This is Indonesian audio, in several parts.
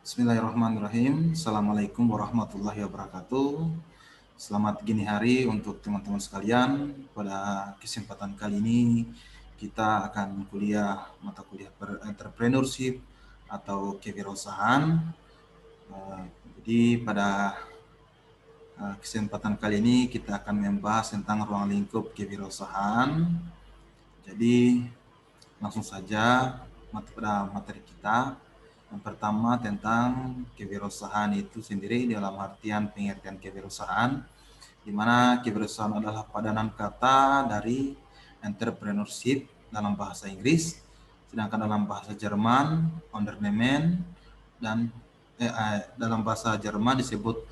Bismillahirrahmanirrahim. Assalamualaikum warahmatullahi wabarakatuh. Selamat gini hari untuk teman-teman sekalian. Pada kesempatan kali ini kita akan mata kuliah entrepreneurship atau kewirausahaan. Jadi pada kesempatan kali ini kita akan membahas tentang ruang lingkup kewirausahaan. Jadi langsung saja pada materi kita. Yang pertama tentang kewirausahaan itu sendiri dalam artian pengertian kewirausahaan, di mana kewirausahaan adalah padanan kata dari entrepreneurship dalam bahasa Inggris, sedangkan dalam bahasa Jerman Unternehmen dan dalam bahasa Jerman disebut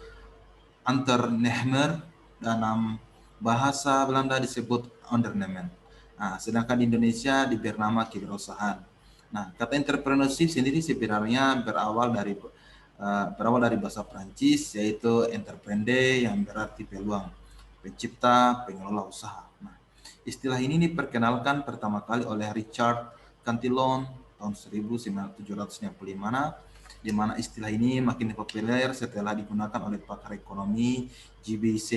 Unternehmer, dalam bahasa Belanda disebut Ondernemen. Nah, sedangkan di Indonesia diberi nama kewirausahaan. Nah, kata entrepreneurship sendiri sebenarnya berawal dari bahasa Prancis, yaitu entreprendre, yang berarti peluang, pencipta, pengelola usaha. Nah, istilah ini diperkenalkan pertama kali oleh Richard Cantillon tahun 1755, di mana istilah ini makin populer setelah digunakan oleh pakar ekonomi GBC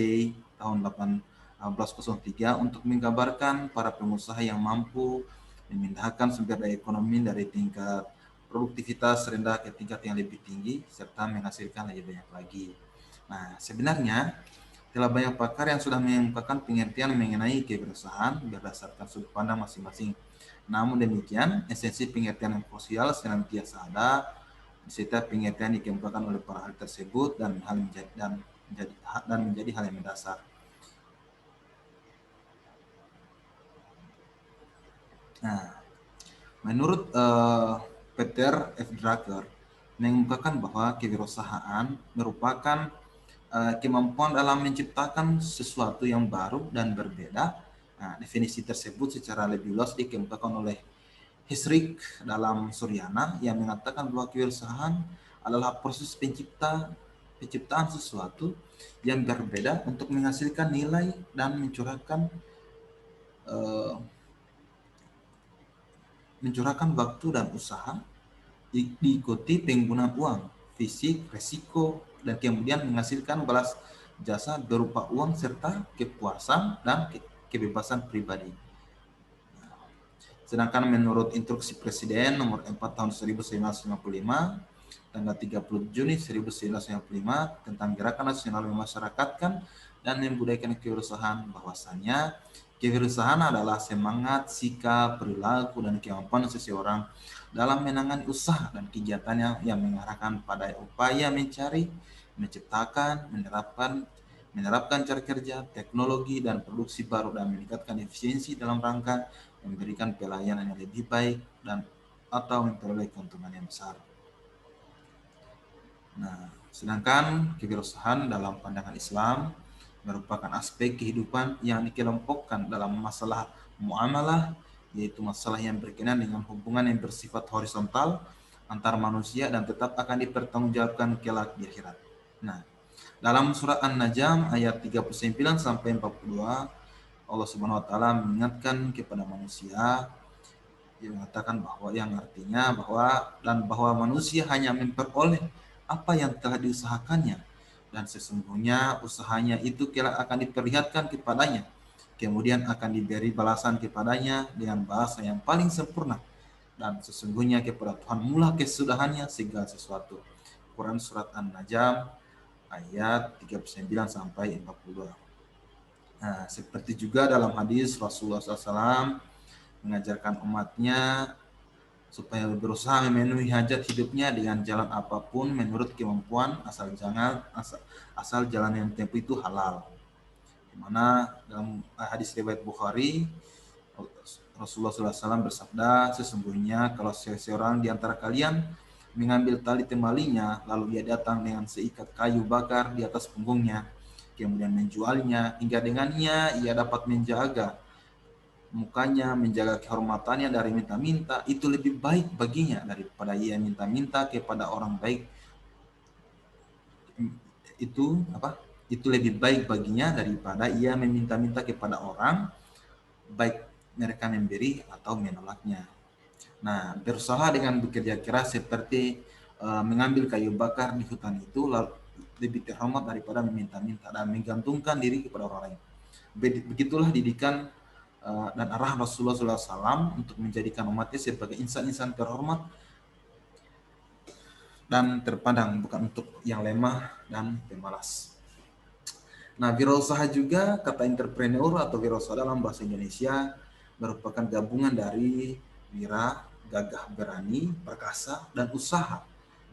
tahun 1803 untuk menggambarkan para pengusaha yang mampu memindahkan sumber daya ekonomi dari tingkat produktivitas rendah ke tingkat yang lebih tinggi serta menghasilkan lebih banyak lagi. Nah, sebenarnya telah banyak pakar yang sudah mengemukakan pengertian mengenai kewirausahaan berdasarkan sudut pandang masing-masing. Namun demikian, esensi pengertian yang krusial senantiasa ada setiap pengertian dikemukakan oleh para ahli tersebut dan menjadi hal yang mendasar. Nah, menurut Peter F. Drucker mengemukakan bahwa kewirausahaan merupakan kemampuan dalam menciptakan sesuatu yang baru dan berbeda. Nah, definisi tersebut secara lebih luas dikemukakan oleh Heesrijk dalam Suryana yang mengatakan bahwa kewirausahaan adalah proses penciptaan sesuatu yang berbeda untuk menghasilkan nilai dan mencurahkan waktu dan usaha diikuti penggunaan uang, fisik, resiko, dan kemudian menghasilkan balas jasa berupa uang serta kepuasan dan kebebasan pribadi. Sedangkan menurut instruksi Presiden nomor 4 tahun 1955 tanggal 30 Juni 1955 tentang Gerakan Nasional Memasyarakatkan dan Membudayakan Kewirausahaan, bahwasanya kewirausahaan adalah semangat, sikap, perilaku, dan kemampuan seseorang dalam menangani usaha dan kegiatannya yang mengarahkan pada upaya mencari, menciptakan, menerapkan cara kerja, teknologi, dan produksi baru dan meningkatkan efisiensi dalam rangka memberikan pelayanan yang lebih baik dan atau memperoleh keuntungan yang besar. Nah, sedangkan kewirausahaan dalam pandangan Islam merupakan aspek kehidupan yang dikelompokkan dalam masalah muamalah, yaitu masalah yang berkenaan dengan hubungan yang bersifat horizontal antar manusia dan tetap akan dipertanggungjawabkan kelak di akhirat. Nah, dalam surat An-Najm ayat 39 sampai 42, Allah Subhanahu wa taala mengingatkan kepada manusia yang mengatakan yang artinya bahwa manusia hanya memperoleh apa yang telah diusahakannya dan sesungguhnya usahanya itu kelak akan diperlihatkan kepadanya, kemudian akan diberi balasan kepadanya dengan bahasa yang paling sempurna, dan sesungguhnya kepada Tuhan mula kesudahannya segala sesuatu. Quran surat An-Najm ayat 39 sampai 42. Nah, seperti juga dalam hadis Rasulullah SAW mengajarkan umatnya supaya berusaha memenuhi hajat hidupnya dengan jalan apapun menurut kemampuan, asal jalan yang ditempuh itu halal. Dimana dalam hadis riwayat Bukhari, Rasulullah SAW bersabda, sesungguhnya kalau seseorang di antara kalian mengambil tali temalinya, lalu dia datang dengan seikat kayu bakar di atas punggungnya, kemudian menjualnya, hingga dengannya ia dapat menjaga mukanya, menjaga kehormatannya dari minta-minta, itu lebih baik baginya daripada ia minta-minta kepada orang baik. Itu lebih baik baginya daripada ia meminta-minta kepada orang baik mereka memberi atau menolaknya. Nah, berusaha dengan bekerja keras seperti mengambil kayu bakar di hutan itu lebih terhormat daripada meminta-minta dan menggantungkan diri kepada orang lain. Begitulah didikan dan arahan Rasulullah SAW untuk menjadikan umatnya sebagai insan-insan terhormat dan terpandang, bukan untuk yang lemah dan pemalas. Nah, wirausaha juga, kata entrepreneur atau wirausaha dalam bahasa Indonesia merupakan gabungan dari wira, gagah berani, perkasa, dan usaha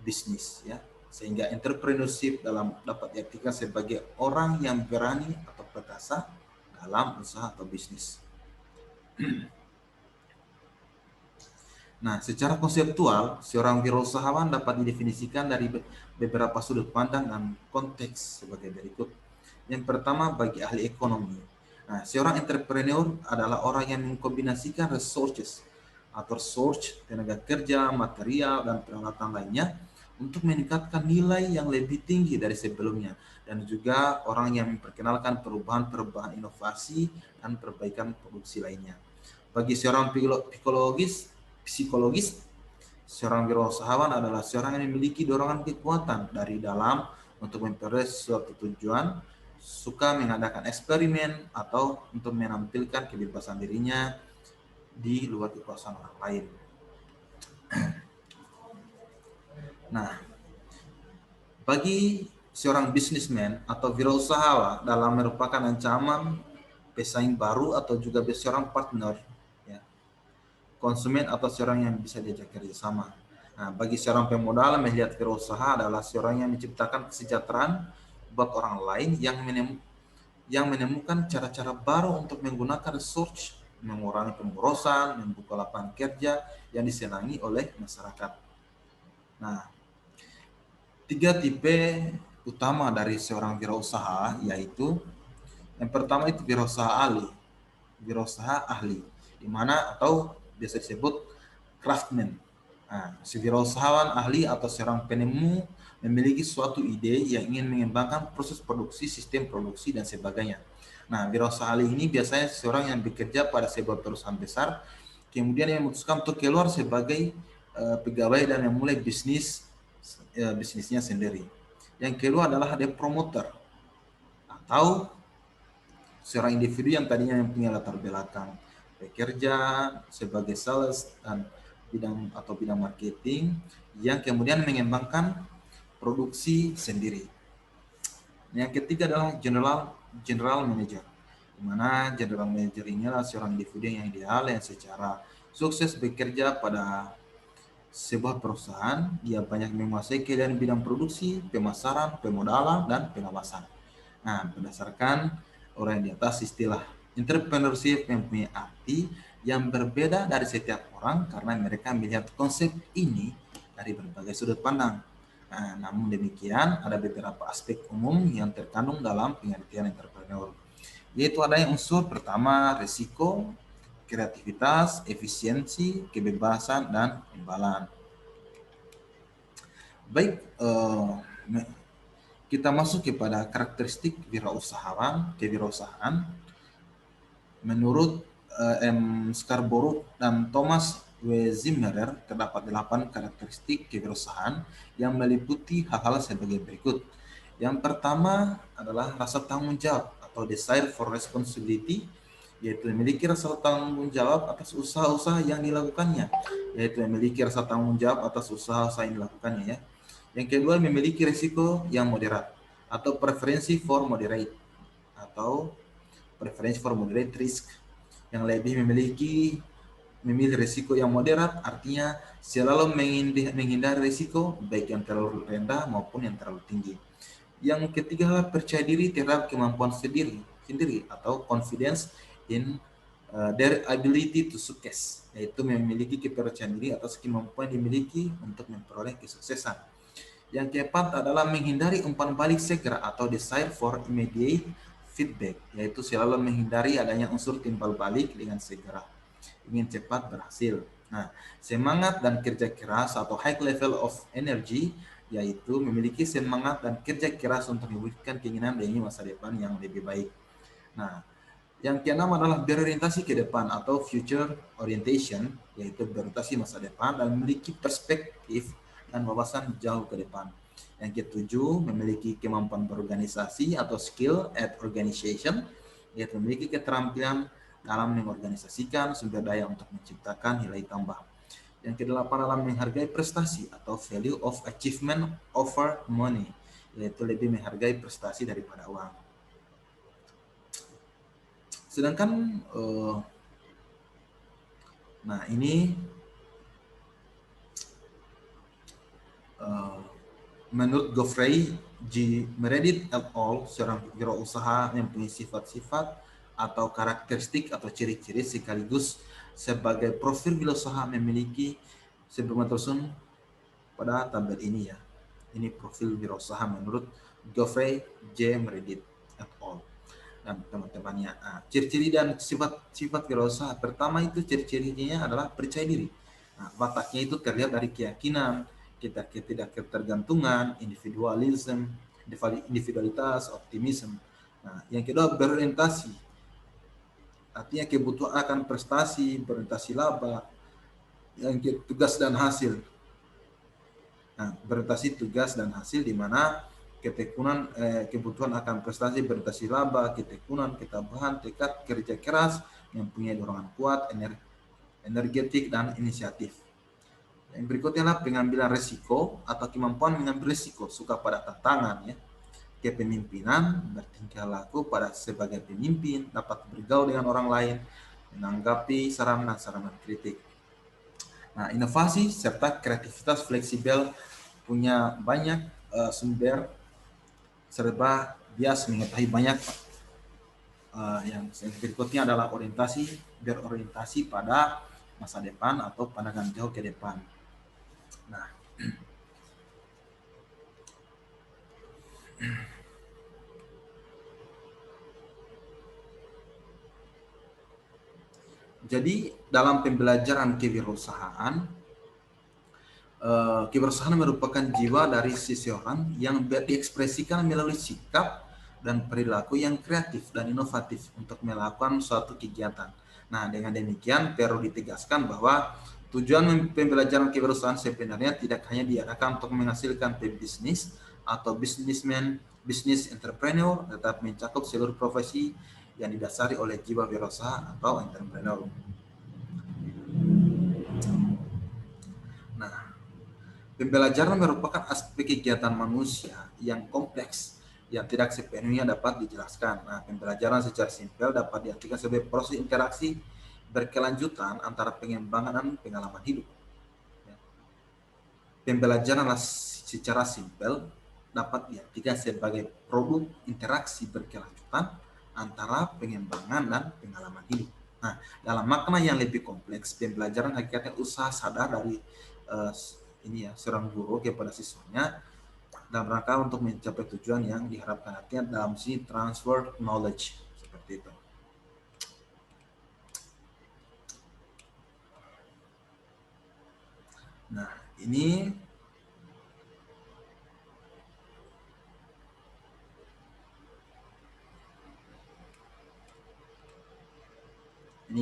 bisnis, ya. Sehingga entrepreneurship dapat diartikan sebagai orang yang berani atau perkasa dalam usaha atau bisnis. Nah, secara konseptual, seorang wirausahawan dapat didefinisikan dari beberapa sudut pandang dan konteks sebagai berikut. Yang pertama, bagi ahli ekonomi. Nah, seorang entrepreneur adalah orang yang mengkombinasikan resources atau source, tenaga kerja, material, dan peralatan lainnya untuk meningkatkan nilai yang lebih tinggi dari sebelumnya, dan juga orang yang memperkenalkan perubahan-perubahan inovasi dan perbaikan produksi lainnya. Bagi seorang psikologis, seorang wirausahawan adalah seorang yang memiliki dorongan kekuatan dari dalam untuk memperoleh suatu tujuan, suka mengadakan eksperimen, atau untuk menampilkan kebebasan dirinya di luar kekuasaan orang lain. Nah, bagi seorang bisnismen atau wirausahawan dalam merupakan ancaman pesaing baru atau juga seorang partner, ya, konsumen atau seorang yang bisa diajak kerjasama. Nah, bagi seorang pemodal, melihat wirausaha adalah seorang yang menciptakan kesejahteraan buat orang lain yang menemukan cara-cara baru untuk menggunakan resource, mengurangi pemborosan, membuka lapangan kerja yang disenangi oleh masyarakat. Nah, 3 tipe utama dari seorang wirausaha, yaitu yang pertama itu wirausaha ahli, di mana atau biasa disebut craftsman. Nah, si wirausahawan ahli atau seorang penemu memiliki suatu ide yang ingin mengembangkan proses produksi, sistem produksi, dan sebagainya. Nah, wirausaha ahli ini biasanya seorang yang bekerja pada sebuah perusahaan besar, kemudian yang memutuskan untuk keluar sebagai pegawai dan memulai bisnisnya sendiri. Yang kedua adalah ada promoter atau seorang individu yang tadinya punya latar belakang bekerja sebagai sales dan bidang marketing, yang kemudian mengembangkan produksi sendiri. Yang ketiga adalah general manager, di mana general manager ini adalah seorang individu yang ideal yang secara sukses bekerja pada sebuah perusahaan. Dia banyak menguasai keahlian bidang produksi, pemasaran, pemodalan, dan pengawasan. Nah, berdasarkan orang di atas, istilah entrepreneurship mempunyai arti yang berbeda dari setiap orang karena mereka melihat konsep ini dari berbagai sudut pandang. Nah, namun demikian, ada beberapa aspek umum yang terkandung dalam pengertian entrepreneur, yaitu adanya unsur pertama, risiko, kreativitas, efisiensi, kebebasan, dan imbalan. Baik, kita masuk kepada karakteristik kewirausahaan. Menurut M. Scarborough dan Thomas W. Zimmerer, terdapat 8 karakteristik kewirausahaan yang meliputi hal-hal sebagai berikut. Yang pertama adalah rasa tanggung jawab atau desire for responsibility, yaitu memiliki rasa tanggung jawab atas usaha-usaha yang dilakukannya, ya. Yang kedua, memiliki risiko yang moderat atau preferensi for moderate risk, yang lebih memilih risiko yang moderat, artinya selalu menghindari risiko baik yang terlalu rendah maupun yang terlalu tinggi. Yang ketiga, percaya diri terhadap kemampuan sendiri atau confidence in their ability to success, yaitu memiliki kepercayaan diri atas kemampuan yang dimiliki untuk memperoleh kesuksesan. Yang keempat adalah menghindari umpan balik segera atau desire for immediate feedback, yaitu selalu menghindari adanya unsur timbal balik dengan segera, ingin cepat berhasil. Nah, semangat dan kerja keras atau high level of energy, yaitu memiliki semangat dan kerja keras untuk mewujudkan keinginan demi masa depan yang lebih baik. Nah, yang keenam adalah berorientasi ke depan atau future orientation, yaitu berorientasi masa depan dan memiliki perspektif memikirkan wawasan jauh ke depan. Yang ketujuh, memiliki kemampuan berorganisasi atau skill at organization, yaitu memiliki keterampilan dalam mengorganisasikan sumber daya untuk menciptakan nilai tambah. Yang kedelapan adalah menghargai prestasi atau value of achievement over money, yaitu lebih menghargai prestasi daripada uang. Sedangkan nah ini menurut Geoffrey G. Meredith et al., seorang wirausaha yang punya sifat-sifat atau karakteristik atau ciri-ciri sekaligus sebagai profil wirausaha memiliki sebelum tersusun pada tabel ini ya. Ini profil wirausaha menurut Geoffrey J. Meredith et al. Dan teman-temannya. Nah, ciri-ciri dan sifat-sifat wirausaha pertama itu ciri-cirinya adalah percaya diri. Nah, wataknya itu terlihat dari keyakinan, kita tidak ketergantungan, individualitas, optimisme. Nah, yang kedua berorientasi, artinya kebutuhan akan prestasi, berorientasi laba, yang tugas dan hasil. Nah, berorientasi tugas dan hasil di mana ketekunan, kebutuhan akan prestasi, berorientasi laba, ketekunan, ketabahan, tekad, kerja keras, mempunyai dorongan kuat, energetik dan inisiatif. Yang berikutnya adalah pengambilan risiko atau kemampuan mengambil risiko, suka pada tantangan ya. Kepemimpinan, bertingkah laku pada sebagai pemimpin, dapat bergaul dengan orang lain, menanggapi saran dan saran kritik. Nah, inovasi serta kreativitas fleksibel, punya banyak sumber serba bias, mengetahui banyak. Yang berikutnya adalah berorientasi pada masa depan atau pandangan jauh ke depan. Nah, jadi dalam pembelajaran kewirausahaan, kewirausahaan merupakan jiwa dari seseorang yang diekspresikan melalui sikap dan perilaku yang kreatif dan inovatif untuk melakukan suatu kegiatan. Nah, dengan demikian perlu ditegaskan bahwa tujuan pembelajaran kewirausahaan sebenarnya tidak hanya diarahkan untuk menghasilkan pebisnis atau bisnis entrepreneur, tetapi mencakup seluruh profesi yang didasari oleh jiwa wirausaha atau entrepreneur. Nah, pembelajaran merupakan aspek kegiatan manusia yang kompleks yang tidak sepenuhnya dapat dijelaskan. Nah, pembelajaran secara simpel dapat diartikan sebagai proses interaksi berkelanjutan antara pengembangan dan pengalaman hidup. Pembelajaran secara simpel dapat diartikan sebagai produk interaksi berkelanjutan antara pengembangan dan pengalaman hidup. Nah, dalam makna yang lebih kompleks, pembelajaran hakikatnya usaha sadar dari seorang guru kepada siswanya dalam rangka untuk mencapai tujuan yang diharapkan, artinya dalam sini transfer knowledge seperti itu. Nah, ini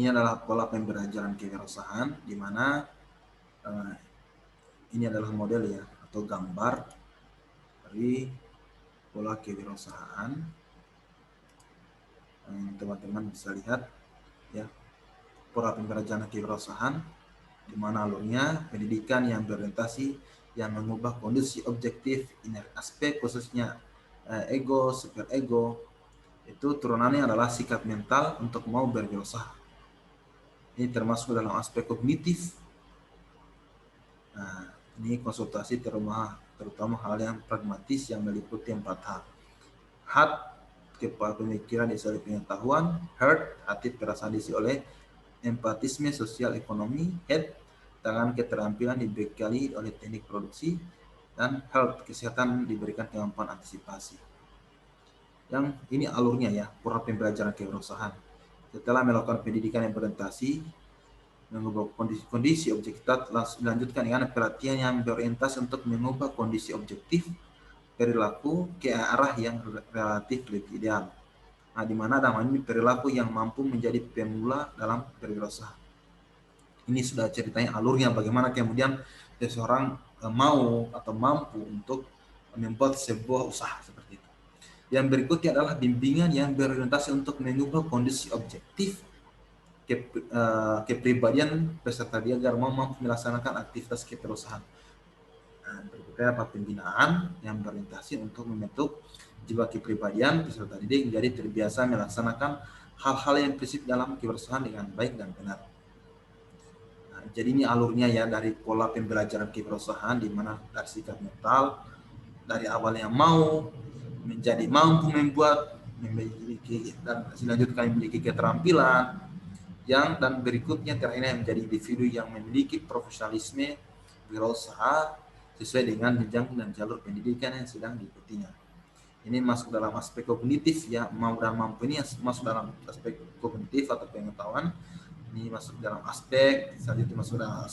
adalah pola pembelajaran kewirausahaan di mana ini adalah model ya atau gambar dari pola kewirausahaan. Teman-teman bisa lihat ya pola pembelajaran kewirausahaan di mana alurnya pendidikan yang berorientasi yang mengubah kondisi objektif inner aspek khususnya ego, super ego, itu turunannya adalah sikap mental untuk mau berwirausaha. Ini termasuk dalam aspek kognitif. Nah, ini konsultasi terutama hal yang pragmatis yang meliputi 4 hal. Heart, kepala pemikiran diisi oleh pengetahuan. Heart, hati perasaan diisi oleh empatisme sosial ekonomi. Head, tangan keterampilan dibekali oleh teknik produksi. Dan health, kesehatan diberikan kemampuan antisipasi. Yang ini alurnya ya, pola pembelajaran kewirausahaan. Setelah melakukan pendidikan yang berorientasi mengubah kondisi objektif, dilanjutkan dengan perhatian yang berorientasi untuk mengubah kondisi objektif perilaku ke arah yang relatif lebih ideal. Nah, di mana dalam ini perilaku yang mampu menjadi pemula dalam berwirausaha. Ini sudah ceritanya alurnya bagaimana kemudian seseorang mau atau mampu untuk membuat sebuah usaha seperti itu. Yang berikutnya adalah bimbingan yang berorientasi untuk mengubah kondisi objektif kepribadian peserta didik agar mau mampu melaksanakan aktivitas keperusahaan. Nah, berikutnya apa pembinaan yang berorientasi untuk membentuk jiwa kepribadian peserta didik menjadi terbiasa melaksanakan hal-hal yang prinsip dalam keperusahaan dengan baik dan benar. Nah, jadi ini alurnya ya dari pola pembelajaran keperusahaan di mana dari sikap mental dari awalnya mau menjadi mampu membuat memiliki dan selanjutnya memiliki keterampilan yang dan berikutnya terakhir menjadi individu yang memiliki profesionalisme berusaha sesuai dengan jenjang dan jalur pendidikan yang sedang diikutinya. Ini masuk dalam aspek kognitif ya, mau dan mampu ini masuk dalam aspek kognitif atau pengetahuan. Ini masuk dalam aspek selanjutnya masuk dalam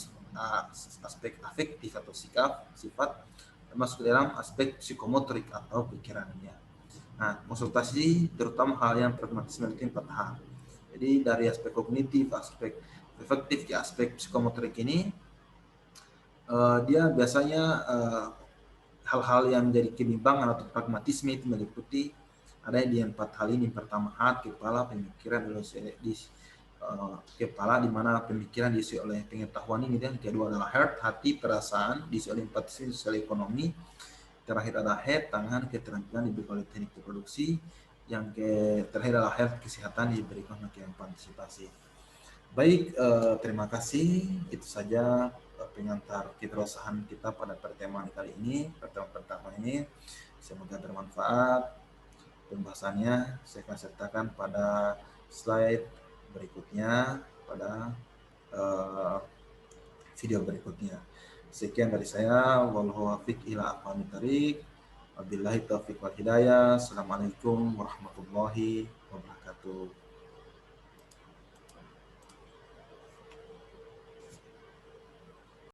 aspek afektif atau sikap sifat, masuk dalam aspek psikomotorik atau pikirannya. Nah, konsultasi terutama hal yang pragmatis memiliki 4 hal. Jadi dari aspek kognitif, aspek efektif, ke aspek psikomotorik ini dia biasanya hal-hal yang menjadi kebimbangan atau pragmatisme itu meliputi ada di 4 hal ini. Pertama, hati, kepala, pemikiran, di kepala di mana pemikiran diisi oleh pengetahuan ini, dan kedua adalah heart, hati, perasaan diisi oleh 4 sisi ekonomi. Terakhir adalah head, tangan, keterampilan diberi oleh teknik produksi. Yang terakhir adalah health, kesehatan diberikan oleh partisipasi. Baik, terima kasih. Itu saja pengantar keperusahaan kita pada pertemuan kali ini, pertemuan pertama ini. Semoga bermanfaat. Pembahasannya saya akan sertakan pada slide berikutnya, pada video berikutnya. Sekian dari saya. Wallahu a'lam ila aqwamit thariq. Wabillahi taufiq wal hidayah. Assalamualaikum warahmatullahi wabarakatuh.